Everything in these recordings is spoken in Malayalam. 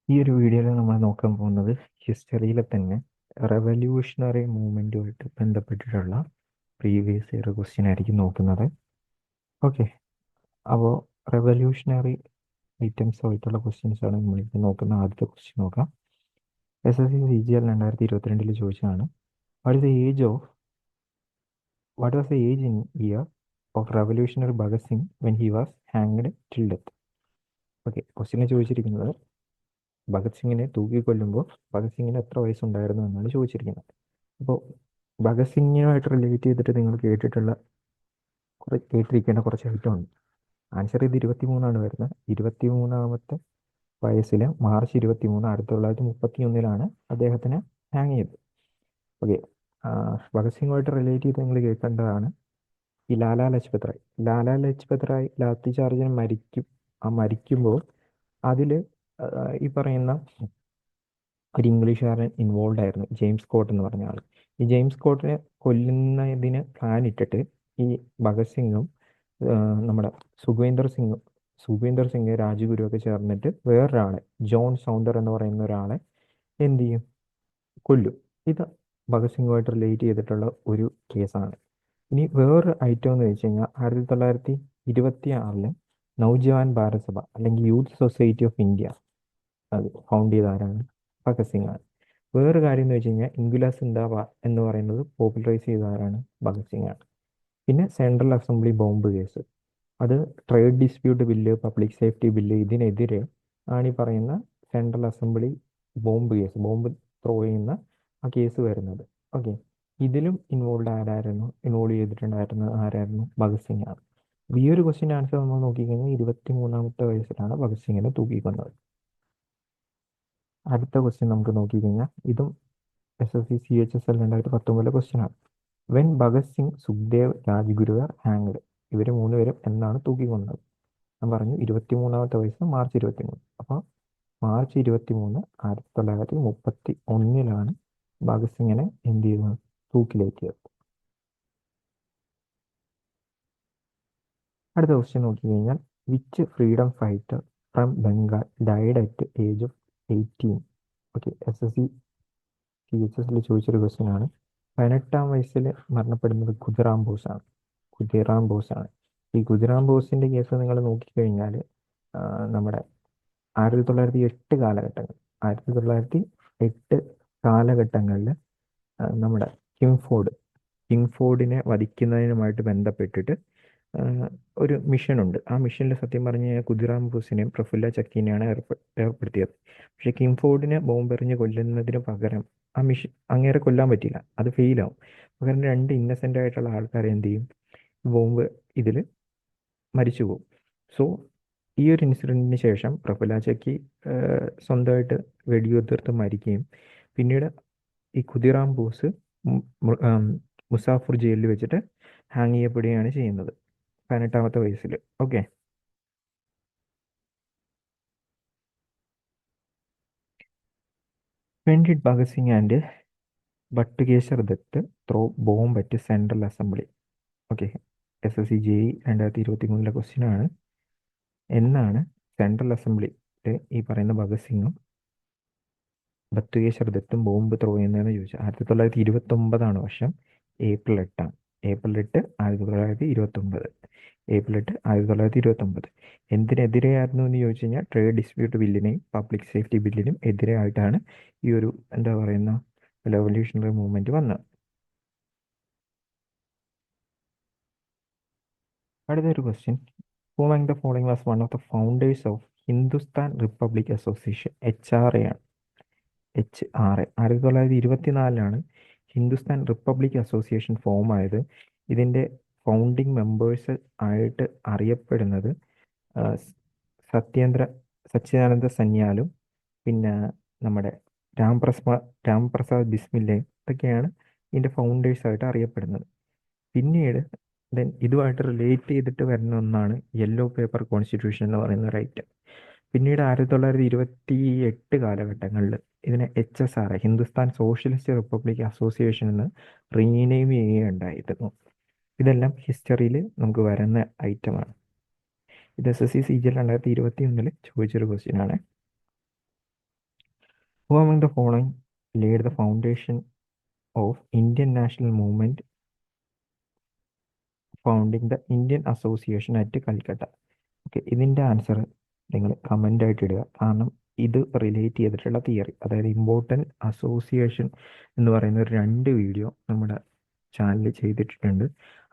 ഈ ഒരു വീഡിയോയിൽ നമ്മൾ നോക്കാൻ പോകുന്നത് ഹിസ്റ്ററിയിലെ തന്നെ റെവല്യൂഷണറി മൂവ്മെൻറ്റുമായിട്ട് ബന്ധപ്പെട്ടിട്ടുള്ള പ്രീവിയസ് ഇയർ ക്വസ്റ്റ്യൻ ആയിരിക്കും നോക്കുന്നത്. ഓക്കെ, അപ്പോൾ റെവല്യൂഷണറി ഐറ്റംസ് ആയിട്ടുള്ള ക്വസ്റ്റ്യൻസ് ആണ് നമ്മളിപ്പോൾ നോക്കുന്ന ആദ്യത്തെ ക്വസ്റ്റ്യൻ നോക്കാം. SSC CGL 2022 ചോദിച്ചതാണ്. What is the age of what was the age in year of revolutionary Bhagat Singh when he was hanged till death? Okay, ക്വസ്റ്റ്യനെ ചോദിച്ചിരിക്കുന്നത് ഭഗത് സിംഗിനെ തൂക്കിക്കൊല്ലുമ്പോൾ ഭഗത് സിംഗിന് എത്ര വയസ്സുണ്ടായിരുന്നു എന്നാണ് ചോദിച്ചിരിക്കുന്നത്. അപ്പോൾ ഭഗത് സിംഗുമായിട്ട് റിലേറ്റ് ചെയ്തിട്ട് നിങ്ങൾ കേട്ടിരിക്കേണ്ട കുറച്ച് ഐറ്റമുണ്ട്. ആൻസർ ഇത് 23 വരുന്നത്. 23-ാമത്തെ വയസ്സിൽ മാർച്ച് 23, 1931 അദ്ദേഹത്തിന് ഹാങ് ചെയ്തത്. ഓക്കെ, ഭഗത് സിംഗുമായിട്ട് റിലേറ്റ് ചെയ്ത് നിങ്ങൾ കേൾക്കേണ്ടതാണ് ഈ ലാലാ ലജ്പത് റായ്. ലാലാ ലജ്പത് റായ് ലാത്തി ചാർജിന് മരിക്കുമ്പോൾ അതിൽ ഈ പറയുന്ന ഒരു ഇംഗ്ലീഷുകാരൻ ഇൻവോൾവ് ആയിരുന്നു, ജെയിംസ് സ്കോട്ട് എന്ന് പറഞ്ഞ ആൾ. ഈ ജെയിംസ് സ്കോട്ടിനെ കൊല്ലുന്നതിന് പ്ലാൻ ഇട്ടിട്ട് ഈ ഭഗത് സിംഗും നമ്മുടെ സുഖ്വീന്ദർ സിംഗ് രാജ്ഗുരു ഒക്കെ ചേർന്നിട്ട് വേറൊരാളെ, ജോൺ സൗണ്ടർ എന്ന് പറയുന്ന ഒരാളെ എന്ത് ചെയ്യും, കൊല്ലും. ഇത് ഭഗത് സിംഗുമായിട്ട് റിലേറ്റ് ചെയ്തിട്ടുള്ള ഒരു കേസാണ്. ഇനി വേറൊരു ഐറ്റം എന്ന് വെച്ച് കഴിഞ്ഞാൽ 1926 നവജവാൻ ഭാരത് സഭ അല്ലെങ്കിൽ യൂത്ത് സൊസൈറ്റി ഓഫ് ഇന്ത്യ അത് ഫൗണ്ട് ചെയ്ത ആരാണ്? ഭഗത് സിംഗ് ആണ്. വേറൊരു കാര്യം എന്ന് വെച്ച് കഴിഞ്ഞാൽ ഇൻഗുലാസ് സിന്ദാബ എന്ന് പറയുന്നത് പോപ്പുലറൈസ് ചെയ്ത ആരാണ്? ഭഗത് സിംഗ് ആണ്. പിന്നെ സെൻട്രൽ അസംബ്ലി ബോംബ് കേസ്, അത് trade dispute bill, public safety bill, ഇതിനെതിരെ ആണ് ഈ പറയുന്ന central assembly bomb case, bomb throw ചെയ്യുന്ന ആ കേസ് വരുന്നത്. ഓക്കെ, ഇതിലും ഇൻവോൾവ് ചെയ്തിട്ടുണ്ടായിരുന്നത് ആരായിരുന്നു? ഭഗത് സിംഗ് ആണ്. ഈ ഒരു ക്വസ്റ്റ്യൻ ആൻസർ നമ്മൾ നോക്കിക്കഴിഞ്ഞാൽ 23-ാമത്തെ വയസ്സിലാണ് ഭഗത് സിംഗിനെ തൂക്കിക്കൊന്നത്. അടുത്ത ക്വസ്റ്റ്യൻ നമുക്ക് നോക്കിക്കഴിഞ്ഞാൽ ഇതും SSC CHSL 2019 ക്വസ്റ്റ്യൻ ആണ്. When Bhagat Singh, Sukhdev, Rajguru are hanged, ഇവർ മൂന്നുപേരും എന്നാണ് തൂക്കിക്കൊന്നത്? ഞാൻ പറഞ്ഞു 23-ാമത്തെ വയസ്സ് മാർച്ച് 23. അപ്പോൾ മാർച്ച് 23, 1931 ഭഗത് സിംഗിനെ എന്ത് ചെയ്തത്? തൂക്കിലേറ്റിയത്. അടുത്ത ക്വസ്റ്റ്യൻ നോക്കിക്കഴിഞ്ഞാൽ which freedom fighter from Bengal died at age of 18? Okay, SSC CHSൽ ചോദിച്ചൊരു ക്വസ്റ്റ്യൻ ആണ്. 18-ാം വയസ്സിൽ മരണപ്പെടുന്നത് ഖുദിറാം ബോസ് ആണ്. ഈ ഖുദിറാം ബോസിന്റെ കേസ് നിങ്ങൾ നോക്കിക്കഴിഞ്ഞാൽ നമ്മുടെ 1908 കാലഘട്ടങ്ങൾ 1908 കാലഘട്ടങ്ങളിൽ നമ്മുടെ കിംഗ്ഫോർഡിനെ വധിക്കുന്നതിനുമായിട്ട് ബന്ധപ്പെട്ടിട്ട് ഒരു മിഷനുണ്ട്. ആ മിഷനിൽ സത്യം പറഞ്ഞു കഴിഞ്ഞാൽ ഖുദിറാം ബോസിനെയും പ്രഫുല്ല ചക്കിനെയാണ് ഏർപ്പെടുത്തിയത്. പക്ഷെ കിംഗ്ഫോർഡിനെ ബോംബെറിഞ്ഞ് കൊല്ലുന്നതിന് പകരം ആ മിഷൻ അങ്ങേരെ കൊല്ലാൻ പറ്റില്ല, അത് ഫെയിലാവും. പകരം 2 ഇന്നസെന്റ് ആയിട്ടുള്ള ആൾക്കാരെ എന്ത് ചെയ്യും? ബോംബ് ഇതിൽ മരിച്ചു പോകും. സോ ഈ ഒരു ഇൻസിഡന്റിന് ശേഷം പ്രഫുല്ല ചക്കി സ്വന്തമായിട്ട് വെടിയുതിർത്ത് മരിക്കുകയും പിന്നീട് ഈ ഖുദിറാം ബോസ് മുസാഫർ ജയിലിൽ വെച്ചിട്ട് ഹാങ് ചെയ്യപ്പെടുകയാണ് ചെയ്യുന്നത് 18-ാമത്തെ വയസ്സിൽ. Okay, when did Bhagat Singh and Batukeshwar Dutt throw bomb at central assembly? Okay, SSC JEE 2023 question ആണ്. എന്നാണ് സെൻട്രൽ അസംബ്ലിയിൽ ഈ പറയുന്ന ഭഗത് സിംഗും ബത്തുകേശ്വർ ദത്തും ബോംബ് ത്രോ ചെയ്യുന്നതെന്ന് ചോദിച്ചാൽ 1929 വർഷം ഏപ്രിൽ 8. ഏപ്രിൽ 8, 1929. ഏപ്രിൽ 8, 1929. എന്തിനെതിരെയായിരുന്നു എന്ന് ചോദിച്ചു കഴിഞ്ഞാൽ ട്രേഡ് ഡിസ്പ്യൂട്ട് ബില്ലിനെയും പബ്ലിക് സേഫ്റ്റി ബില്ലിനും എതിരായിട്ടാണ് ഈ ഒരു എന്താ പറയുന്ന റെവല്യൂഷണറി മൂവ്മെന്റ് വന്നത്. അടുത്തൊരു question, who among the following was one of the founders of Hindustan republic association? HRA ആണ്. 1924 ഹിന്ദുസ്ഥാൻ റിപ്പബ്ലിക് അസോസിയേഷൻ ഫോം ആയത്. ഇതിൻ്റെ ഫൗണ്ടിങ് മെമ്പേഴ്സ് ആയിട്ട് അറിയപ്പെടുന്നത് സച്ചിദാനന്ദ സന്യാലും പിന്നെ നമ്മുടെ രാംപ്രസാദ് ബിസ്മില്ലയും ഇതൊക്കെയാണ് ഇതിൻ്റെ ഫൗണ്ടേഴ്സായിട്ട് അറിയപ്പെടുന്നത്. പിന്നീട് ഇതുമായിട്ട് റിലേറ്റ് ചെയ്തിട്ട് വരുന്ന ഒന്നാണ് യെല്ലോ പേപ്പർ കോൺസ്റ്റിറ്റ്യൂഷൻ എന്ന് പറയുന്ന ഒരു ഐറ്റം. പിന്നീട് 1928 കാലഘട്ടങ്ങളിൽ ഇതിനെ HSRA, Hindustan socialist republic association എന്ന് റീനെയിം ചെയ്യുകയുണ്ടായിരുന്നു. ഇതെല്ലാം ഹിസ്റ്ററിയിൽ നമുക്ക് വരുന്ന ഐറ്റമാണ്. ഇത് SSC CGL 2021 ചോദിച്ചൊരു ക്വസ്റ്റ്യൻ ആണ്. Who among the following laid the foundation of Indian national movement, founding the Indian Association at Calcutta? Okay, ഇതിൻ്റെ ആൻസർ നിങ്ങൾ കമൻ്റ് ആയിട്ട് ഇടുക. കാരണം ഇത് റിലേറ്റ് ചെയ്തിട്ടുള്ള തിയറി, അതായത് ഇമ്പോർട്ടൻറ്റ് അസോസിയേഷൻ എന്ന് പറയുന്ന ഒരു 2 വീഡിയോ നമ്മുടെ ചാനലിൽ ചെയ്തിട്ടുണ്ട്.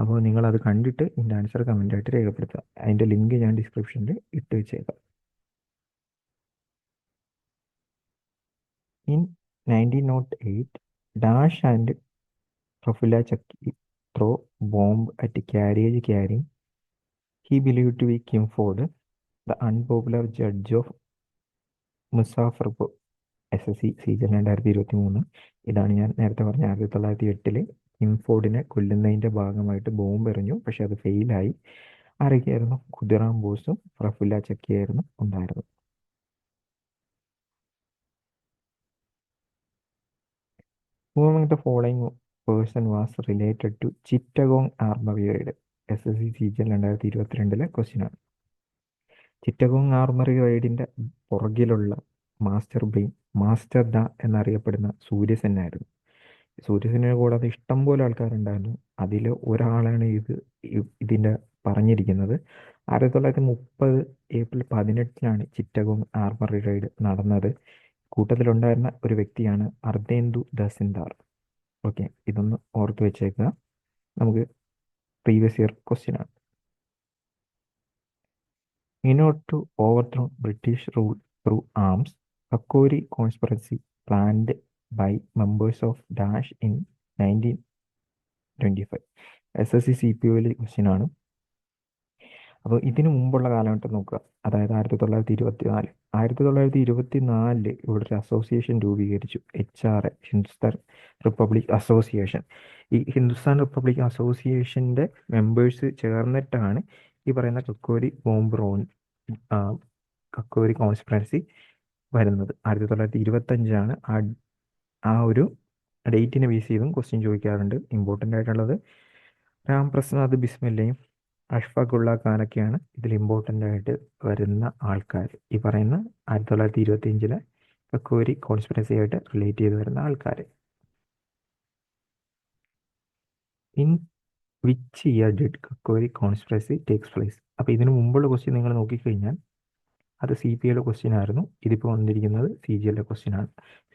അപ്പോൾ നിങ്ങളത് കണ്ടിട്ട് ഇതിൻ്റെ ആൻസർ കമൻ്റ് ആയിട്ട് രേഖപ്പെടുത്തുക. അതിൻ്റെ ലിങ്ക് ഞാൻ ഡിസ്ക്രിപ്ഷനിൽ ഇട്ട് വെച്ചേക്കാം. In 1908, Dash and Prafula Chakki throw bomb at carriage carrying he believed to be Kim Ford, the unpopular judge of Muzaffarpur SSC season 2023. ഇതാണ് ഞാൻ നേരത്തെ പറഞ്ഞ 1908 കിംഫോർഡിനെ കൊല്ലുന്നതിൻ്റെ ഭാഗമായിട്ട് ബോംബ് എറിഞ്ഞു, പക്ഷെ അത് ഫെയിലായി. ആരൊക്കെയായിരുന്നു? ഖുദിറാം ബോസും പ്രഫുല്ല ചക്കിയായിരുന്നു ഉണ്ടായിരുന്നത്. Who among the following person was related to Chittagong Armory? SSC season 2022 question ആണ്. ചിറ്റഗോങ് ആർമറി റൈഡിൻ്റെ പുറകിലുള്ള മാസ്റ്റർ ദ എന്നറിയപ്പെടുന്ന സൂര്യസെന്നായിരുന്നു. സൂര്യസെന്നിനെ കൂടാതെ ഇഷ്ടംപോലെ ആൾക്കാരുണ്ടായിരുന്നു. അതിൽ ഒരാളാണ് ഇതിൻ്റെ പറഞ്ഞിരിക്കുന്നത്. 1930 ഏപ്രിൽ 18 ചിറ്റഗോങ് ആർമറി റൈഡ് നടന്നത്. കൂട്ടത്തിലുണ്ടായിരുന്ന ഒരു വ്യക്തിയാണ് അർദ്ധേന്ദു തഹസിൽദാർ. ഓക്കെ, ഇതൊന്ന് ഓർത്ത് വെച്ചേക്കുക. നമുക്ക് പ്രീവിയസ് ഇയർ ക്വസ്റ്റ്യൻ ആണ്. In order to overthrow British rule through arms, Kakori conspiracy planned by members of Dash in 1925. SSC CPOയിലെ question ആണ്. അപ്പോൾ ഇതിനു മുമ്പുള്ള കാലഘട്ടം നോക്കുക, അതായത് 1924. 1924 ഇവിടെ ഒരു അസോസിയേഷൻ രൂപീകരിച്ചു, HRA, ഹിന്ദുസ്ഥാൻ റിപ്പബ്ലിക് അസോസിയേഷൻ. ഈ ഹിന്ദുസ്ഥാൻ റിപ്പബ്ലിക് അസോസിയേഷൻ്റെ മെമ്പേഴ്സ് ചേർന്നിട്ടാണ് ഈ പറയുന്ന കക്കോരി കോൺസ്പിറസി വരുന്നത്. 1925 ആ ഒരു ഡേറ്റിനെ ബേസ് ചെയ്തും ക്വസ്റ്റ്യൻ ചോദിക്കാറുണ്ട്. ഇമ്പോർട്ടൻ്റ് ആയിട്ടുള്ളത് രാംപ്രസാദ് ബിസ്മില്ലയും അഷ്ഫാഖുള്ള ഖാനൊക്കെയാണ് ഇതിൽ ഇമ്പോർട്ടൻ്റ് ആയിട്ട് വരുന്ന ആൾക്കാർ. ഈ പറയുന്ന 1925 കക്കോരി കോൺസ്പിറസി ആയിട്ട് റിലേറ്റ് ചെയ്ത് വരുന്ന ആൾക്കാർ. In which year did Kakori conspiracy takes place? അപ്പോൾ ഇതിനു മുമ്പുള്ള ക്വസ്റ്റ്യൻ നിങ്ങൾ നോക്കിക്കഴിഞ്ഞാൽ അത് CPയുടെ ക്വസ്റ്റ്യൻ ആയിരുന്നു. ഇതിപ്പോൾ വന്നിരിക്കുന്നത് CGLയുടെ ക്വസ്റ്റ്യൻ ആണ്.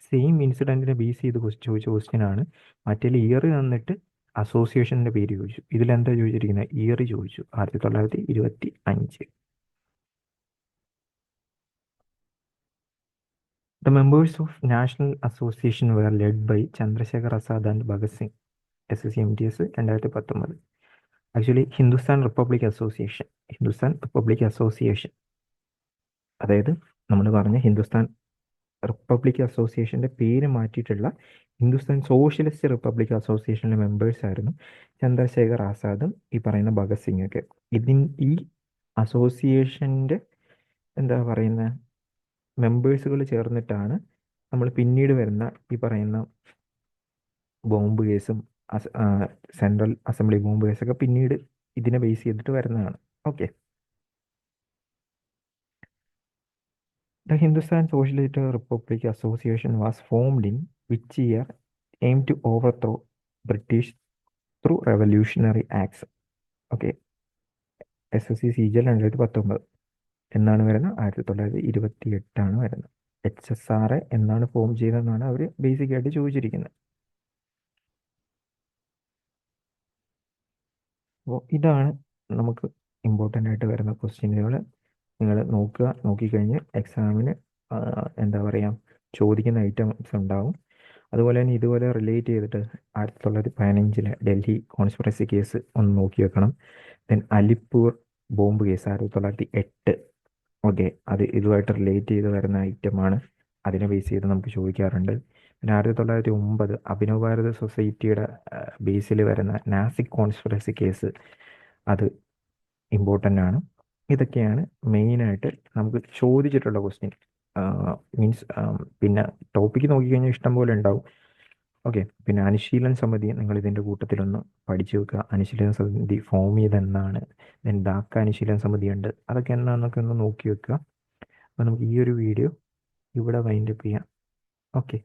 സെയിം ഇൻസിഡൻറ്റിനെ ബേസ് ചെയ്ത് ചോദിച്ച ക്വസ്റ്റ്യൻ ആണ്. മറ്റേ ഇയർ തന്നിട്ട് അസോസിയേഷൻ്റെ പേര് ചോദിച്ചു. ഇതിലെന്താ ചോദിച്ചിരിക്കുന്നത്? ഇയർ ചോദിച്ചു, 1925. The members of National Association were led by Chandrasekhar Azad and Bhagat Singh. SSC MTS 2019. Actually Hindustan republic association, അതായത് നമ്മൾ പറഞ്ഞ ഹിന്ദുസ്ഥാൻ റിപ്പബ്ലിക് അസോസിയേഷൻ്റെ പേര് മാറ്റിയിട്ടുള്ള ഹിന്ദുസ്ഥാൻ സോഷ്യലിസ്റ്റ് റിപ്പബ്ലിക് അസോസിയേഷനിലെ മെമ്പേഴ്സ് ആയിരുന്നു ചന്ദ്രശേഖർ ആസാദും ഈ പറയുന്ന ഭഗത് സിംഗൊക്കെ. ഈ അസോസിയേഷൻ്റെ എന്താ പറയുന്ന മെമ്പേഴ്സുകൾ ചേർന്നിട്ടാണ് നമ്മൾ പിന്നീട് വരുന്ന ഈ പറയുന്ന ബോംബ് കേസും സെൻട്രൽ അസംബ്ലി ബോംബ് കേസൊക്കെ പിന്നീട് ഇതിനെ ബേസ് ചെയ്തിട്ട് വരുന്നതാണ്. Okay, The Hindustan Socialist Republic Association was formed in which year, aimed to overthrow British through revolutionary acts? Okay, SSC CGL 2019 എന്നാണ് വരുന്നത്? 1928 വരുന്നത്. HSRA എന്നാണ് ഫോം ചെയ്തതെന്നാണ് അവർ ബേസിക് ആയിട്ട് ചോദിച്ചിരിക്കുന്നത്. അപ്പോൾ ഇതാണ് നമുക്ക് ഇമ്പോർട്ടൻ്റ് ആയിട്ട് വരുന്ന ക്വസ്റ്റ്യനുകൾ. നിങ്ങൾ നോക്കിക്കഴിഞ്ഞ് എക്സാമിന് എന്താ പറയുക ചോദിക്കുന്ന ഐറ്റംസ് ഉണ്ടാവും. അതുപോലെ തന്നെ ഇതുപോലെ റിലേറ്റ് ചെയ്തിട്ട് 1915 ഡൽഹി കോൺസ്പിറസി കേസ് ഒന്ന് നോക്കി വെക്കണം. Then Alipore bomb case 1908. Okay, അത് ഇതുമായിട്ട് റിലേറ്റ് ചെയ്ത് വരുന്ന ഐറ്റമാണ്. അതിനെ ബേസ് ചെയ്ത് നമുക്ക് ചോദിക്കാറുണ്ട്. പിന്നെ 1909 അഭിനവ് ഭാരത് സൊസൈറ്റിയുടെ ബേസിൽ വരുന്ന നാസിക് കോൺസ്പിറസി കേസ്, അത് ഇമ്പോർട്ടൻ്റ് ആണ്. ഇതൊക്കെയാണ് മെയിനായിട്ട് നമുക്ക് ചോദിച്ചിട്ടുള്ള ക്വസ്റ്റ്യൻ. മീൻസ് പിന്നെ ടോപ്പിക്ക് നോക്കിക്കഴിഞ്ഞാൽ ഇഷ്ടം പോലെ ഉണ്ടാവും. ഓക്കെ, പിന്നെ അനുശീലൻ സമിതി നിങ്ങൾ ഇതിൻ്റെ കൂട്ടത്തിലൊന്ന് പഠിച്ചു വെക്കുക. അനുശീലൻ സമിതി ഫോം ചെയ്തെന്നാണ്, ദെൻ ധാക്ക അനുശീലൻ സമിതി ഉണ്ട്, അതൊക്കെ എന്താണെന്നൊക്കെ ഒന്ന് നോക്കി വെക്കുക. അപ്പോൾ നമുക്ക് ഈ ഒരു വീഡിയോ ഇവിടെ വൈൻഡപ്പ് ചെയ്യാം. ഓക്കെ.